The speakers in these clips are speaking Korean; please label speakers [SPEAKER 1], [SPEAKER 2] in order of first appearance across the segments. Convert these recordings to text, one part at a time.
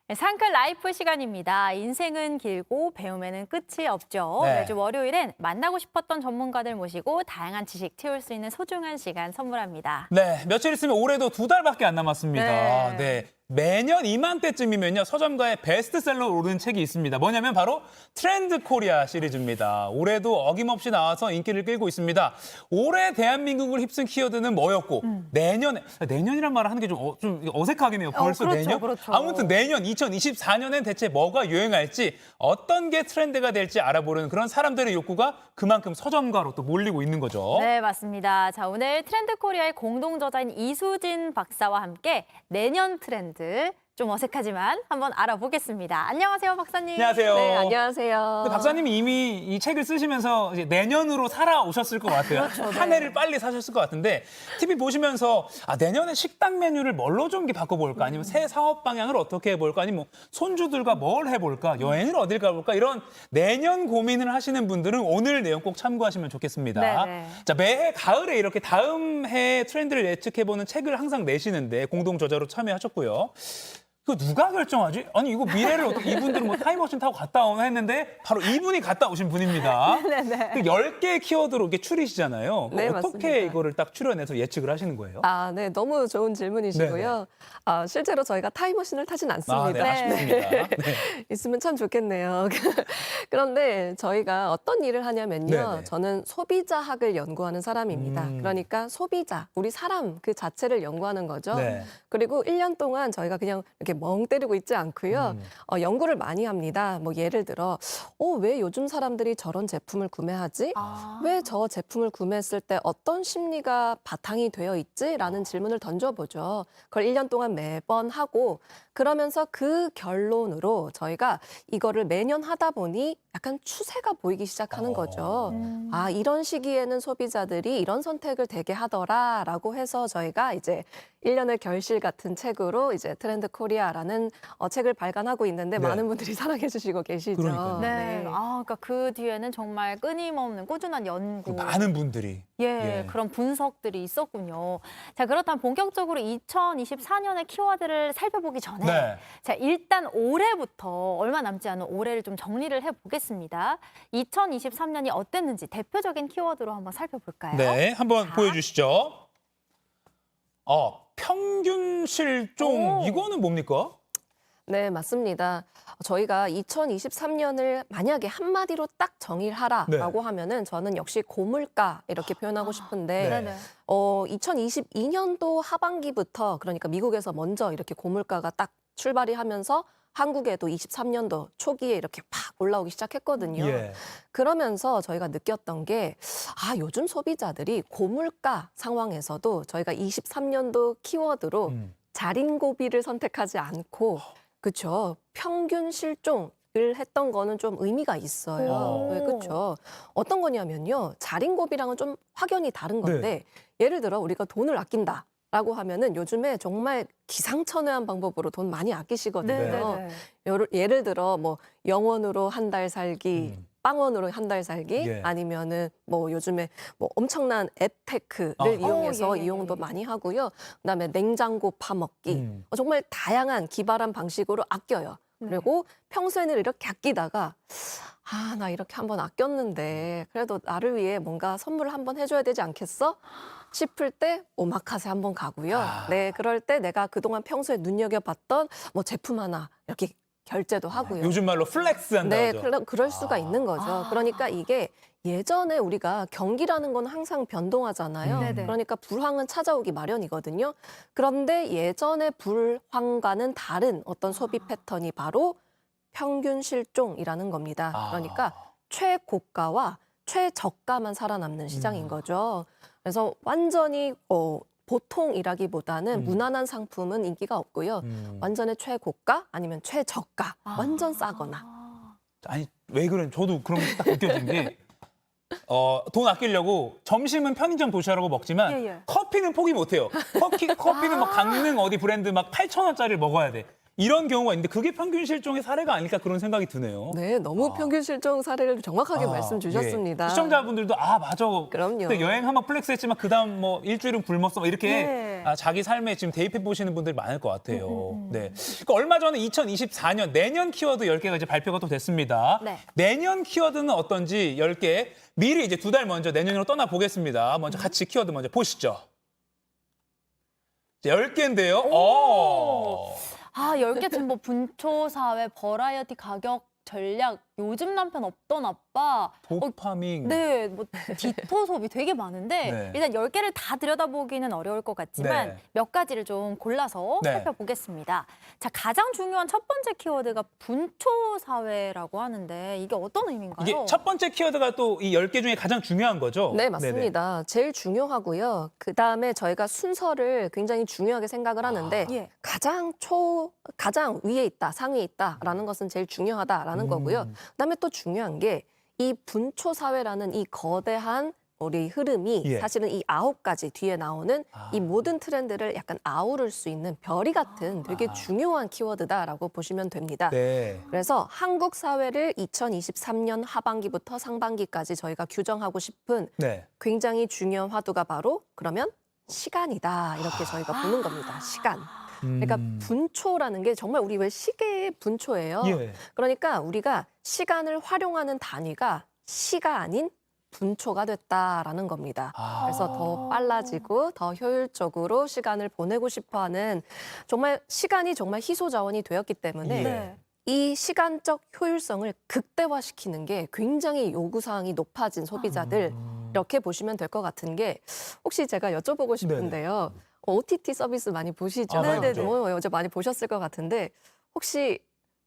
[SPEAKER 1] 네, 상클 라이프 시간입니다. 인생은 길고 배움에는 끝이 없죠.
[SPEAKER 2] 네.
[SPEAKER 1] 매주 월요일엔 만나고 싶었던 전문가들 모시고 다양한 지식 채울 수 있는 소중한 시간 선물합니다.
[SPEAKER 2] 네, 며칠 있으면 올해도 2달밖에 안 남았습니다.
[SPEAKER 1] 네.
[SPEAKER 2] 매년 이맘때쯤이면요, 서점가에 베스트셀러로 오르는 책이 있습니다. 뭐냐면 바로 트렌드 코리아 시리즈입니다. 올해도 어김없이 나와서 인기를 끌고 있습니다. 올해 대한민국을 휩쓴 키워드는 뭐였고, 내년이란 말을 하는 게 좀 어색하긴 해요. 벌써
[SPEAKER 1] 그렇죠,
[SPEAKER 2] 내년?
[SPEAKER 1] 그렇죠.
[SPEAKER 2] 아무튼 내년 2024년엔 대체 뭐가 유행할지, 어떤 게 트렌드가 될지 알아보는 그런 사람들의 욕구가 그만큼 서점가로 또 몰리고 있는 거죠.
[SPEAKER 1] 네, 맞습니다. 자, 오늘 트렌드 코리아의 공동 저자인 이수진 박사와 함께 내년 트렌드 좀 어색하지만 한번 알아보겠습니다. 안녕하세요, 박사님.
[SPEAKER 2] 안녕하세요.
[SPEAKER 3] 네, 안녕하세요.
[SPEAKER 2] 근데 박사님이 이미 이 책을 쓰시면서 이제 내년으로 살아오셨을 것 같아요. 한 해를 빨리 사셨을 것 같은데 TV 보시면서 내년에 식당 메뉴를 뭘로 좀 바꿔볼까? 아니면 새 사업 방향을 어떻게 해볼까? 아니면 뭐 손주들과 뭘 해볼까? 여행을 어딜 가볼까? 이런 내년 고민을 하시는 분들은 오늘 내용 꼭 참고하시면 좋겠습니다.
[SPEAKER 1] 네네.
[SPEAKER 2] 자, 매해 가을에 이렇게 다음 해 트렌드를 예측해보는 책을 항상 내시는데 공동 저자로 참여하셨고요. 그 누가 결정하지? 아니 이거 미래를 어떻게 이분들은 뭐 타임머신 타고 갔다 오나 했는데 바로 이분이 갔다 오신 분입니다.
[SPEAKER 1] 네네.
[SPEAKER 2] 그 10개의 키워드로 이게 추리시잖아요.
[SPEAKER 3] 네,
[SPEAKER 2] 어떻게
[SPEAKER 3] 맞습니다.
[SPEAKER 2] 이거를 딱 추려내서 예측을 하시는 거예요?
[SPEAKER 3] 네, 너무 좋은 질문이시고요. 실제로 저희가 타임머신을 타진 않습니다.
[SPEAKER 2] 네, 아쉽습니다. 네.
[SPEAKER 3] 있으면 참 좋겠네요. 그런데 저희가 어떤 일을 하냐면요.
[SPEAKER 2] 네네.
[SPEAKER 3] 저는 소비자학을 연구하는 사람입니다. 그러니까 소비자, 우리 사람 그 자체를 연구하는 거죠.
[SPEAKER 2] 네.
[SPEAKER 3] 그리고 1년 동안 저희가 그냥 이렇게 멍 때리고 있지 않고요. 연구를 많이 합니다. 뭐 예를 들어 왜 요즘 사람들이 저런 제품을 구매하지? 왜 저 제품을 구매했을 때 어떤 심리가 바탕이 되어 있지?라는 질문을 던져보죠. 그걸 1년 동안 매번 하고 그러면서 그 결론으로 저희가 이거를 매년 하다 보니 약간 추세가 보이기 시작하는 거죠. 이런 시기에는 소비자들이 이런 선택을 되게 하더라라고 해서 저희가 이제 1년의 결실 같은 책으로 이제 트렌드 코리아라는 책을 발간하고 있는데
[SPEAKER 2] 네.
[SPEAKER 3] 많은 분들이 사랑해 주시고 계시죠.
[SPEAKER 2] 그러니까요.
[SPEAKER 1] 네. 그러니까 그 뒤에는 정말 끊임없는 꾸준한 연구.
[SPEAKER 2] 많은 분들이.
[SPEAKER 1] 예, 그런 분석들이 있었군요. 자, 그렇다면 본격적으로 2024년의 키워드를 살펴보기 전에
[SPEAKER 2] 네.
[SPEAKER 1] 자, 일단 올해부터 얼마 남지 않은 올해를 좀 정리를 해보겠습니다. 2023년이 어땠는지 대표적인 키워드로 한번 살펴볼까요?
[SPEAKER 2] 네, 한번
[SPEAKER 1] 자.
[SPEAKER 2] 보여주시죠. 평균 실종,
[SPEAKER 1] 오.
[SPEAKER 2] 이거는 뭡니까?
[SPEAKER 3] 네, 맞습니다. 저희가 2023년을 만약에 한마디로 딱 정의를 하라라고 하면은 저는 역시 고물가 이렇게 표현하고 싶은데
[SPEAKER 2] 네.
[SPEAKER 1] 네네.
[SPEAKER 3] 2022년도 하반기부터 그러니까 미국에서 먼저 이렇게 고물가가 딱 출발이 하면서 한국에도 23년도 초기에 이렇게 팍 올라오기 시작했거든요.
[SPEAKER 2] 예.
[SPEAKER 3] 그러면서 저희가 느꼈던 게 요즘 소비자들이 고물가 상황에서도 저희가 23년도 키워드로 자린고비를 선택하지 않고 그렇죠. 평균 실종을 했던 거는 좀 의미가 있어요.
[SPEAKER 1] 오.
[SPEAKER 3] 네, 그렇죠. 어떤 거냐면요. 자린고비랑은 좀 확연히 다른 건데 예를 들어 우리가 돈을 아낀다라고 하면은 요즘에 정말 기상천외한 방법으로 돈 많이 아끼시거든요.
[SPEAKER 1] 네네네.
[SPEAKER 3] 예를 들어 뭐 영원으로 한 달 살기, 빵원으로 한 달 살기,
[SPEAKER 2] 예.
[SPEAKER 3] 아니면은 뭐 요즘에 뭐 엄청난 앱테크를 이용해서
[SPEAKER 1] 예, 예,
[SPEAKER 3] 이용도
[SPEAKER 1] 예.
[SPEAKER 3] 많이 하고요. 그다음에 냉장고 파먹기, 정말 다양한 기발한 방식으로 아껴요. 그리고 평소에는 이렇게 아끼다가 나 이렇게 한번 아꼈는데 그래도 나를 위해 뭔가 선물을 한번 해줘야 되지 않겠어? 싶을 때 오마카세 한번 가고요. 네, 그럴 때 내가 그동안 평소에 눈여겨봤던 뭐 제품 하나 이렇게 결제도 하고요.
[SPEAKER 2] 요즘 말로 플렉스 한다고
[SPEAKER 3] 네,
[SPEAKER 2] 하죠.
[SPEAKER 3] 그럴 수가 있는 거죠. 그러니까 이게 예전에 우리가 경기라는 건 항상 변동하잖아요.
[SPEAKER 1] 네네.
[SPEAKER 3] 그러니까 불황은 찾아오기 마련이거든요. 그런데 예전의 불황과는 다른 어떤 소비 패턴이 바로 평균 실종이라는 겁니다. 그러니까 최고가와 최저가만 살아남는 시장인 거죠. 그래서 완전히 보통이라기보다는 무난한 상품은 인기가 없고요. 완전히 최고가 아니면 최저가, 완전 싸거나.
[SPEAKER 2] 아니 왜 그래? 저도 그런 게 딱 느껴진 게 돈 아끼려고 점심은 편의점 도시락으로 먹지만
[SPEAKER 1] 예, 예.
[SPEAKER 2] 커피는 포기 못해요. 커피는 막 강릉 어디 브랜드 막 8,000원짜리를 먹어야 돼. 이런 경우가 있는데 그게 평균 실종의 사례가 아닐까 그런 생각이 드네요.
[SPEAKER 3] 네, 너무 평균 실종 사례를 정확하게 말씀 주셨습니다.
[SPEAKER 2] 예. 시청자분들도 맞아.
[SPEAKER 3] 그럼요.
[SPEAKER 2] 그때 여행 한번 플렉스했지만 그다음 뭐 일주일은 굶었어. 뭐 이렇게
[SPEAKER 1] 네.
[SPEAKER 2] 자기 삶에 지금 대입해 보시는 분들이 많을 것 같아요. 네. 그러니까 얼마 전에 2024년 내년 키워드 10개가 이제 발표가 또 됐습니다.
[SPEAKER 1] 네.
[SPEAKER 2] 내년 키워드는 어떤지 10개 미리 이제 2달 먼저 내년으로 떠나 보겠습니다. 먼저 같이 키워드 먼저 보시죠. 10개인데요.
[SPEAKER 1] 오. 10개 뭐 분초 사회, 버라이어티 가격 전략, 요즘 남편 없던 아빠,
[SPEAKER 2] 도파밍.
[SPEAKER 1] 네, 뭐 디토 소비 되게 많은데
[SPEAKER 2] 네.
[SPEAKER 1] 일단 10개를 다 들여다보기는 어려울 것 같지만
[SPEAKER 2] 네.
[SPEAKER 1] 몇 가지를 좀 골라서
[SPEAKER 2] 네.
[SPEAKER 1] 살펴보겠습니다. 자, 가장 중요한 첫 번째 키워드가 분초 사회라고 하는데 이게 어떤 의미인가요?
[SPEAKER 2] 이게 첫 번째 키워드가 또 이 10개 중에 가장 중요한 거죠?
[SPEAKER 3] 네, 맞습니다. 제일 중요하고요. 그다음에 저희가 순서를 굉장히 중요하게 생각을 하는데
[SPEAKER 1] 예.
[SPEAKER 3] 가장 위에 있다, 상위에 있다라는 것은 제일 중요하다라는 거고요. 그다음에 또 중요한 게 이 분초 사회라는 이 거대한 우리 흐름이
[SPEAKER 2] 예.
[SPEAKER 3] 사실은 이 9가지 뒤에 나오는 이 모든 트렌드를 약간 아우를 수 있는 별이 같은 되게 중요한 키워드다라고 보시면 됩니다.
[SPEAKER 2] 네.
[SPEAKER 3] 그래서 한국 사회를 2023년 하반기부터 상반기까지 저희가 규정하고 싶은
[SPEAKER 2] 네.
[SPEAKER 3] 굉장히 중요한 화두가 바로 그러면 시간이다. 이렇게 저희가 보는 겁니다. 시간. 그러니까 분초라는 게 정말 우리 왜 시계의 분초예요.
[SPEAKER 2] 예.
[SPEAKER 3] 그러니까 우리가 시간을 활용하는 단위가 시가 아닌 분초가 됐다라는 겁니다. 그래서 더 빨라지고 더 효율적으로 시간을 보내고 싶어하는 정말 시간이 정말 희소 자원이 되었기 때문에
[SPEAKER 2] 네.
[SPEAKER 3] 이 시간적 효율성을 극대화시키는 게 굉장히 요구사항이 높아진 소비자들 이렇게 보시면 될 것 같은 게 혹시 제가 여쭤보고 싶은데요. OTT 서비스 많이 보시죠?
[SPEAKER 2] 많이 보죠.
[SPEAKER 3] 어제 많이 보셨을 것 같은데 혹시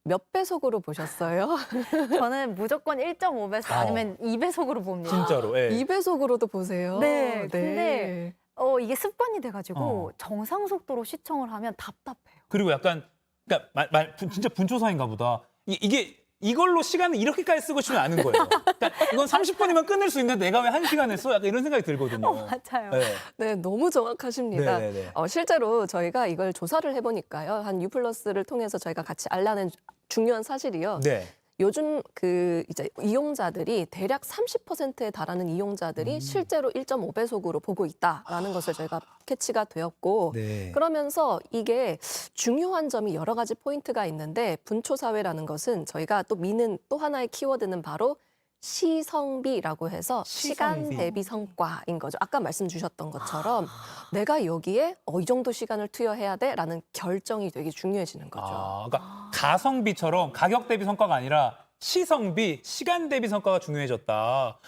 [SPEAKER 3] 몇 배속으로 보셨어요?
[SPEAKER 1] 저는 무조건 1.5배속 아니면 2배속으로 봅니다.
[SPEAKER 2] 진짜로. 예.
[SPEAKER 3] 2배속으로도 보세요.
[SPEAKER 1] 네, 근데 이게 습관이 돼가지고
[SPEAKER 2] 어.
[SPEAKER 1] 정상 속도로 시청을 하면 답답해요.
[SPEAKER 2] 그리고 약간 그러니까 진짜 분초사인가 보다. 이걸로 시간을 이렇게까지 쓰고 싶으면 아는 거예요. 그러니까 이건 30분이면 끊을 수 있는데 내가 왜 1시간을 써? 약간 이런 생각이 들거든요.
[SPEAKER 1] 맞아요.
[SPEAKER 2] 네.
[SPEAKER 3] 네, 너무 정확하십니다.
[SPEAKER 2] 네네네.
[SPEAKER 3] 실제로 저희가 이걸 조사를 해보니까요. 한 U+를 통해서 저희가 같이 알라는 중요한 사실이요.
[SPEAKER 2] 네.
[SPEAKER 3] 요즘 이제 이용자들이 대략 30%에 달하는 이용자들이 실제로 1.5배속으로 보고 있다라는 것을 저희가 캐치가 되었고
[SPEAKER 2] 네.
[SPEAKER 3] 그러면서 이게 중요한 점이 여러 가지 포인트가 있는데 분초 사회라는 것은 저희가 또 미는 또 하나의 키워드는 바로 시성비라고 해서 시간
[SPEAKER 2] 시성비.
[SPEAKER 3] 대비 성과인 거죠. 아까 말씀 주셨던 것처럼 내가 여기에 이 정도 시간을 투여해야 돼라는 결정이 되게 중요해지는 거죠.
[SPEAKER 2] 그러니까 가성비처럼 가격 대비 성과가 아니라 시성비, 시간 대비 성과가 중요해졌다.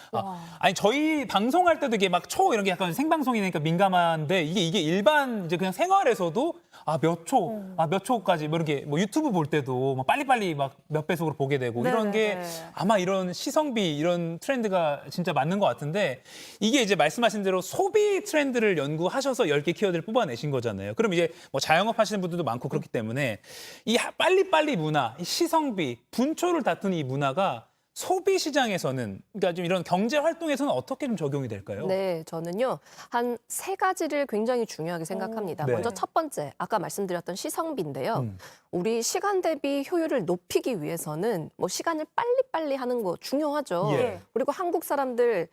[SPEAKER 2] 아니 저희 방송할 때도 이게 막 이런 게 약간 생방송이니까 민감한데 이게 일반 이제 그냥 생활에서도 몇 초까지 뭐 이렇게 뭐 유튜브 볼 때도 막 빨리빨리 막 몇 배속으로 보게 되고 이런 게
[SPEAKER 1] 네네네.
[SPEAKER 2] 아마 이런 시성비 이런 트렌드가 진짜 맞는 것 같은데 이게 이제 말씀하신 대로 소비 트렌드를 연구하셔서 10개 키워드를 뽑아내신 거잖아요. 그럼 이제 뭐 자영업 하시는 분들도 많고 그렇기 때문에 이 빨리빨리 문화, 이 시성비, 분초를 다투는 이 문화가 소비 시장에서는 그러니까 좀 이런 경제 활동에서는 어떻게 좀 적용이 될까요?
[SPEAKER 3] 네, 저는요 한 3가지를 굉장히 중요하게 생각합니다.
[SPEAKER 2] 네.
[SPEAKER 3] 먼저 첫 번째, 아까 말씀드렸던 시성비인데요. 우리 시간 대비 효율을 높이기 위해서는 뭐 시간을 빨리빨리 하는 거 중요하죠.
[SPEAKER 2] 예.
[SPEAKER 3] 그리고 한국 사람들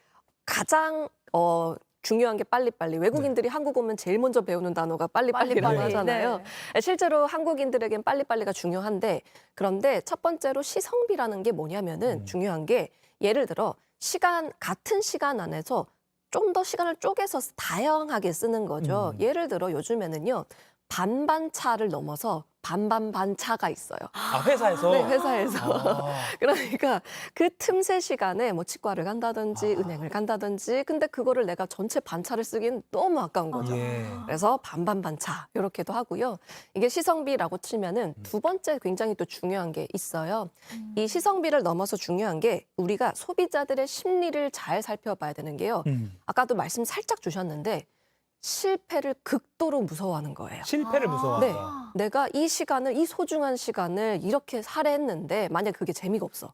[SPEAKER 3] 가장 중요한 게 빨리빨리. 외국인들이 한국 오면 제일 먼저 배우는 단어가 빨리빨리라고
[SPEAKER 1] 빨리빨리.
[SPEAKER 3] 하잖아요.
[SPEAKER 1] 네.
[SPEAKER 3] 실제로 한국인들에겐 빨리빨리가 중요한데 그런데 첫 번째로 시성비라는 게 뭐냐면은 중요한 게 예를 들어 같은 시간 안에서 좀 더 시간을 쪼개서 다양하게 쓰는 거죠. 예를 들어 요즘에는요. 반반차를 넘어서 반반반차가 있어요.
[SPEAKER 2] 회사에서?
[SPEAKER 3] 네, 회사에서.
[SPEAKER 2] 아.
[SPEAKER 3] 그러니까 그 틈새 시간에 뭐 치과를 간다든지 은행을 간다든지 근데 그거를 내가 전체 반차를 쓰기엔 너무 아까운 거죠.
[SPEAKER 2] 예.
[SPEAKER 3] 그래서 반반반차 이렇게도 하고요. 이게 시성비라고 치면은 두 번째 굉장히 또 중요한 게 있어요. 이 시성비를 넘어서 중요한 게 우리가 소비자들의 심리를 잘 살펴봐야 되는 게요. 아까도 말씀 살짝 주셨는데 실패를 극도로 무서워하는 거예요.
[SPEAKER 2] 실패를 무서워한다.
[SPEAKER 3] 네, 내가 이 소중한 시간을 이렇게 살해했는데 만약 그게 재미가 없어.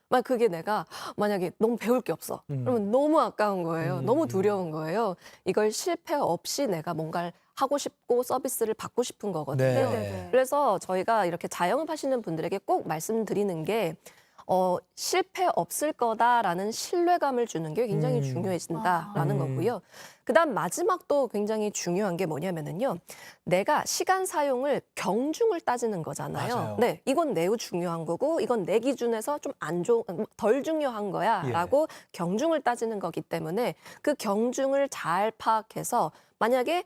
[SPEAKER 3] 만약 그게 내가 만약에 너무 배울 게 없어. 그러면 너무 아까운 거예요. 너무 두려운 거예요. 이걸 실패 없이 내가 뭔가를 하고 싶고 서비스를 받고 싶은 거거든요.
[SPEAKER 2] 네.
[SPEAKER 3] 그래서 저희가 이렇게 자영업 하시는 분들에게 꼭 말씀드리는 게 실패 없을 거다라는 신뢰감을 주는 게 굉장히 중요해진다라는 거고요. 그다음 마지막 또 굉장히 중요한 게 뭐냐면은요. 내가 시간 사용을 경중을 따지는 거잖아요.
[SPEAKER 2] 맞아요.
[SPEAKER 3] 네, 이건 매우 중요한 거고 이건 내 기준에서 좀 덜 중요한 거야라고 경중을 따지는 거기 때문에 그 경중을 잘 파악해서 만약에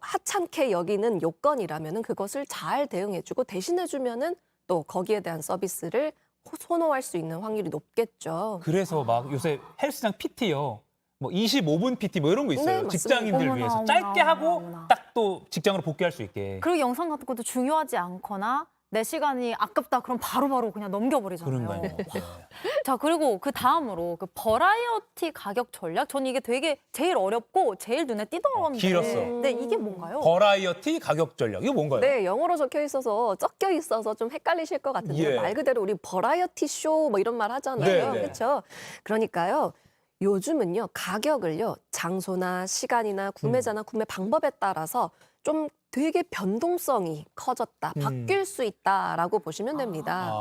[SPEAKER 3] 하찮게 여기는 요건이라면은 그것을 잘 대응해주고 대신해주면은 또 거기에 대한 서비스를 선호할 수 있는 확률이 높겠죠.
[SPEAKER 2] 그래서 막 요새 헬스장 PT요. 뭐 25분 PT 뭐 이런 거 있어요.
[SPEAKER 3] 네, 맞습니다.
[SPEAKER 2] 직장인들
[SPEAKER 1] 어머나,
[SPEAKER 2] 위해서
[SPEAKER 1] 어머나,
[SPEAKER 2] 짧게 하고
[SPEAKER 1] 어머나.
[SPEAKER 2] 딱 또 직장으로 복귀할 수 있게.
[SPEAKER 1] 그리고 영상 같은 것도 중요하지 않거나 내 시간이 아깝다 그럼 바로바로 그냥 넘겨버리잖아요.
[SPEAKER 2] 그런가요? 네.
[SPEAKER 1] 자, 그리고 그 다음으로 그 버라이어티 가격 전략. 저는 이게 되게 제일 어렵고 제일 눈에 띄더라고요.
[SPEAKER 2] 길었어.
[SPEAKER 1] 네, 이게 뭔가요?
[SPEAKER 2] 버라이어티 가격 전략. 이거 뭔가요?
[SPEAKER 3] 네, 영어로 적혀 있어서 섞여 있어서 좀 헷갈리실 것 같은데
[SPEAKER 2] 예.
[SPEAKER 3] 말 그대로 우리 버라이어티 쇼 뭐 이런 말 하잖아요.
[SPEAKER 2] 네, 네.
[SPEAKER 3] 그렇죠? 그러니까요. 요즘은요. 가격을요. 장소나 시간이나 구매자나 구매 방법에 따라서 좀 되게 변동성이 커졌다. 바뀔 수 있다라고 보시면 됩니다.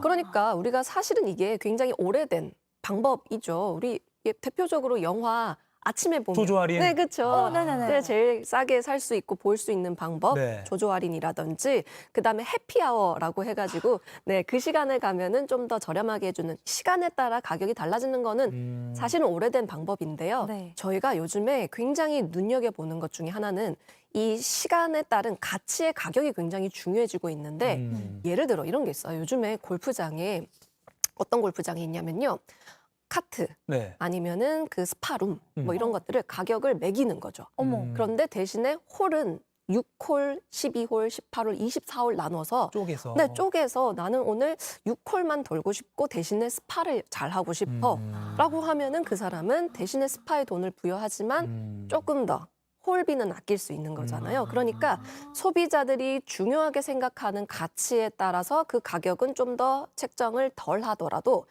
[SPEAKER 3] 그러니까 우리가 사실은 이게 굉장히 오래된 방법이죠. 우리 대표적으로 영화 아침에 보면
[SPEAKER 2] 조조 할인.
[SPEAKER 3] 네, 그렇죠.
[SPEAKER 1] 네네네.
[SPEAKER 3] 네, 제일 싸게 살 수 있고 볼 수 있는 방법
[SPEAKER 2] 네.
[SPEAKER 3] 조조 할인이라든지 그다음에 해피아워라고 해가지고 네, 그 시간에 가면은 좀 더 저렴하게 해주는 시간에 따라 가격이 달라지는 거는 사실은 오래된 방법인데요.
[SPEAKER 1] 네.
[SPEAKER 3] 저희가 요즘에 굉장히 눈여겨보는 것 중에 하나는 이 시간에 따른 가치의 가격이 굉장히 중요해지고 있는데 예를 들어 이런 게 있어요. 요즘에 골프장에 어떤 골프장이 있냐면요. 카트
[SPEAKER 2] 네.
[SPEAKER 3] 아니면은 그 스파룸 뭐 이런 것들을 가격을 매기는 거죠.
[SPEAKER 1] 어머.
[SPEAKER 3] 그런데 대신에 홀은 6홀, 12홀, 18홀, 24홀 나눠서
[SPEAKER 2] 쪼개서.
[SPEAKER 3] 네, 쪼개서 나는 오늘 6홀만 돌고 싶고 대신에 스파를 잘 하고 싶어 라고 하면은 그 사람은 대신에 스파에 돈을 부여하지만 조금 더 홀비는 아낄 수 있는 거잖아요. 그러니까 소비자들이 중요하게 생각하는 가치에 따라서 그 가격은 좀 더 책정을 덜 하더라도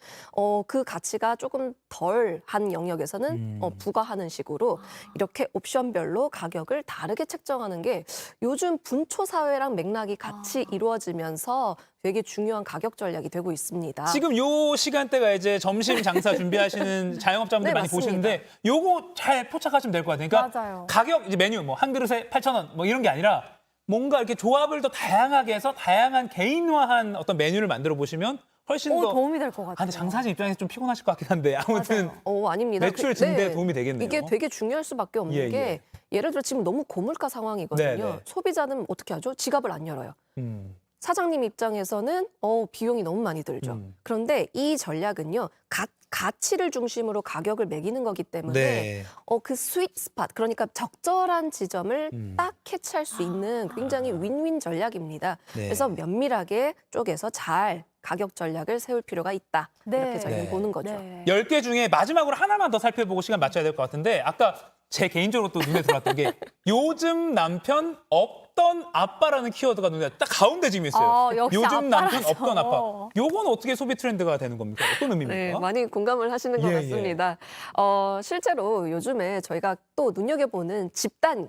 [SPEAKER 3] 그 가치가 조금 덜 한 영역에서는 부과하는 식으로 이렇게 옵션별로 가격을 다르게 책정하는 게 요즘 분초 사회랑 맥락이 같이 이루어지면서 되게 중요한 가격 전략이 되고 있습니다.
[SPEAKER 2] 지금 요 시간대가 이제 점심 장사 준비하시는 자영업자분들
[SPEAKER 3] 네,
[SPEAKER 2] 많이
[SPEAKER 3] 맞습니다.
[SPEAKER 2] 보시는데 요거 잘 포착하시면 될 것 같아요. 그러니까
[SPEAKER 1] 맞아요.
[SPEAKER 2] 가격 이제 메뉴 뭐 한 그릇에 8,000원 뭐 이런 게 아니라 뭔가 이렇게 조합을 더 다양하게 해서 다양한 개인화한 어떤 메뉴를 만들어 보시면 훨씬 더
[SPEAKER 1] 도움이 될 것 같아요.
[SPEAKER 2] 근데 장사하신 입장에서 좀 피곤하실 것 같긴 한데 아무튼
[SPEAKER 1] 맞아요.
[SPEAKER 3] 아닙니다.
[SPEAKER 2] 매출 증대에 도움이 되겠네요.
[SPEAKER 3] 이게 되게 중요할 수밖에 없는
[SPEAKER 2] 예,
[SPEAKER 3] 게
[SPEAKER 2] 예.
[SPEAKER 3] 예를 들어 지금 너무 고물가 상황이거든요.
[SPEAKER 2] 네, 네.
[SPEAKER 3] 소비자는 어떻게 하죠? 지갑을 안 열어요.
[SPEAKER 2] 음.
[SPEAKER 3] 사장님 입장에서는 비용이 너무 많이 들죠. 그런데 이 전략은요. 가치를 중심으로 가격을 매기는 거기 때문에
[SPEAKER 2] 네.
[SPEAKER 3] 그 스윗 스팟 그러니까 적절한 지점을 딱 캐치할 수 있는 굉장히 윈윈 전략입니다.
[SPEAKER 2] 네.
[SPEAKER 3] 그래서 면밀하게 쪼개서 잘 가격 전략을 세울 필요가 있다.
[SPEAKER 1] 네.
[SPEAKER 3] 이렇게 저희는
[SPEAKER 2] 네.
[SPEAKER 3] 보는 거죠.
[SPEAKER 1] 네.
[SPEAKER 2] 10개 중에 마지막으로 하나만 더 살펴보고 시간 맞춰야 될 것 같은데 아까 제 개인적으로 또 눈에 들어왔던 게 요즘 남편 없던 아빠라는 키워드가 눈에 딱 가운데 지금 있어요.
[SPEAKER 1] 역시
[SPEAKER 2] 요즘 남편
[SPEAKER 1] 아빠라서.
[SPEAKER 2] 없던 아빠. 요건 어떻게 소비 트렌드가 되는 겁니까? 어떤 의미입니까?
[SPEAKER 3] 네, 많이 공감을 하시는 것
[SPEAKER 2] 예,
[SPEAKER 3] 같습니다. 실제로 요즘에 저희가 또 눈여겨보는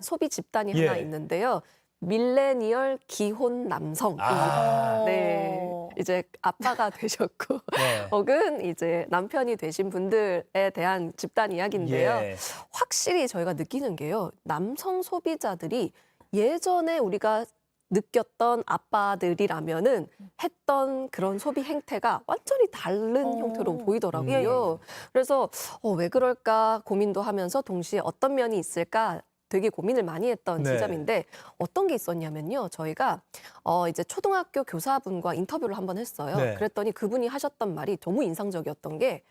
[SPEAKER 3] 소비 집단이
[SPEAKER 2] 예.
[SPEAKER 3] 하나 있는데요. 밀레니얼 기혼 남성입니다.
[SPEAKER 2] 아.
[SPEAKER 3] 네, 이제 아빠가 되셨고
[SPEAKER 2] 네.
[SPEAKER 3] 혹은 이제 남편이 되신 분들에 대한 집단 이야기인데요.
[SPEAKER 2] 예.
[SPEAKER 3] 확실히 저희가 느끼는 게요. 남성 소비자들이 예전에 우리가 느꼈던 아빠들이라면은 했던 그런 소비 행태가 완전히 다른 형태로 보이더라고요. 그래서 왜 그럴까 고민도 하면서 동시에 어떤 면이 있을까 되게 고민을 많이 했던
[SPEAKER 2] 네.
[SPEAKER 3] 지점인데 어떤 게 있었냐면요. 저희가 이제 초등학교 교사분과 인터뷰를 한번 했어요.
[SPEAKER 2] 네.
[SPEAKER 3] 그랬더니 그분이 하셨던 말이 너무 인상적이었던 게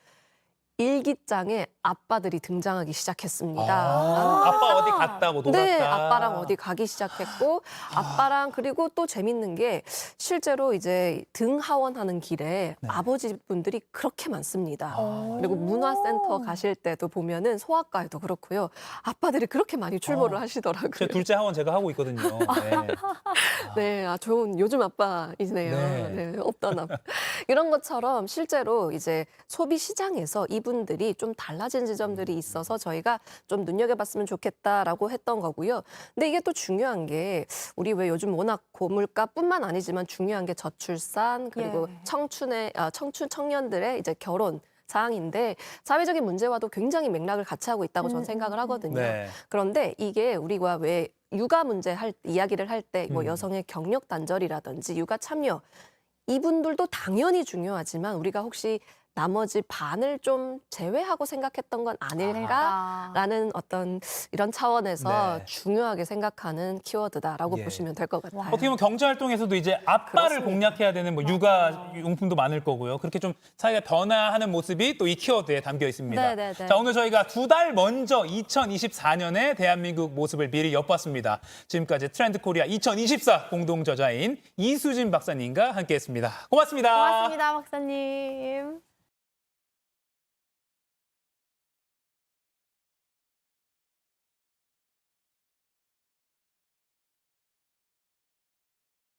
[SPEAKER 3] 일기장에 아빠들이 등장하기 시작했습니다.
[SPEAKER 2] 아빠 어디 갔다 뭐 놀았다.
[SPEAKER 3] 네, 아빠랑 어디 가기 시작했고 아빠랑 그리고 또 재밌는 게 실제로 이제 등하원하는 길에
[SPEAKER 2] 네.
[SPEAKER 3] 아버지분들이 그렇게 많습니다. 그리고 문화센터 가실 때도 보면은 소아과에도 그렇고요. 아빠들이 그렇게 많이 출몰을 하시더라고요.
[SPEAKER 2] 제 둘째 하원 제가 하고 있거든요. 네.
[SPEAKER 3] 네, 좋은 요즘 아빠이네요.
[SPEAKER 2] 네.
[SPEAKER 3] 네, 없던 아빠. 이런 것처럼 실제로 이제 소비 시장에서 이 이분들이 좀 달라진 지점들이 있어서 저희가 좀 눈여겨봤으면 좋겠다라고 했던 거고요. 근데 이게 또 중요한 게 우리 왜 요즘 워낙 고물가뿐만 아니지만 중요한 게 저출산 그리고
[SPEAKER 1] 예.
[SPEAKER 3] 청춘 청년들의 이제 결혼 사항인데 사회적인 문제와도 굉장히 맥락을 같이 하고 있다고 저는 생각을 하거든요.
[SPEAKER 2] 네.
[SPEAKER 3] 그런데 이게 우리가 왜 육아 문제 이야기를 할 때 뭐
[SPEAKER 2] 음.
[SPEAKER 3] 여성의 경력 단절이라든지 육아 참여 이분들도 당연히 중요하지만 우리가 혹시 나머지 반을 좀 제외하고 생각했던 건 아닐까라는 어떤 이런 차원에서
[SPEAKER 2] 네.
[SPEAKER 3] 중요하게 생각하는 키워드다라고
[SPEAKER 2] 예.
[SPEAKER 3] 보시면 될 것 같아요.
[SPEAKER 2] 어떻게 보면 경제 활동에서도 이제 아빠를
[SPEAKER 3] 그렇습니다.
[SPEAKER 2] 공략해야 되는 뭐 육아 용품도 많을 거고요. 그렇게 좀 사회가 변화하는 모습이 또 이 키워드에 담겨 있습니다.
[SPEAKER 1] 네네네.
[SPEAKER 2] 자, 오늘 저희가 2달 먼저 2024년의 대한민국 모습을 미리 엿봤습니다. 지금까지 트렌드 코리아 2024 공동 저자인 이수진 박사님과 함께했습니다. 고맙습니다.
[SPEAKER 1] 고맙습니다, 박사님.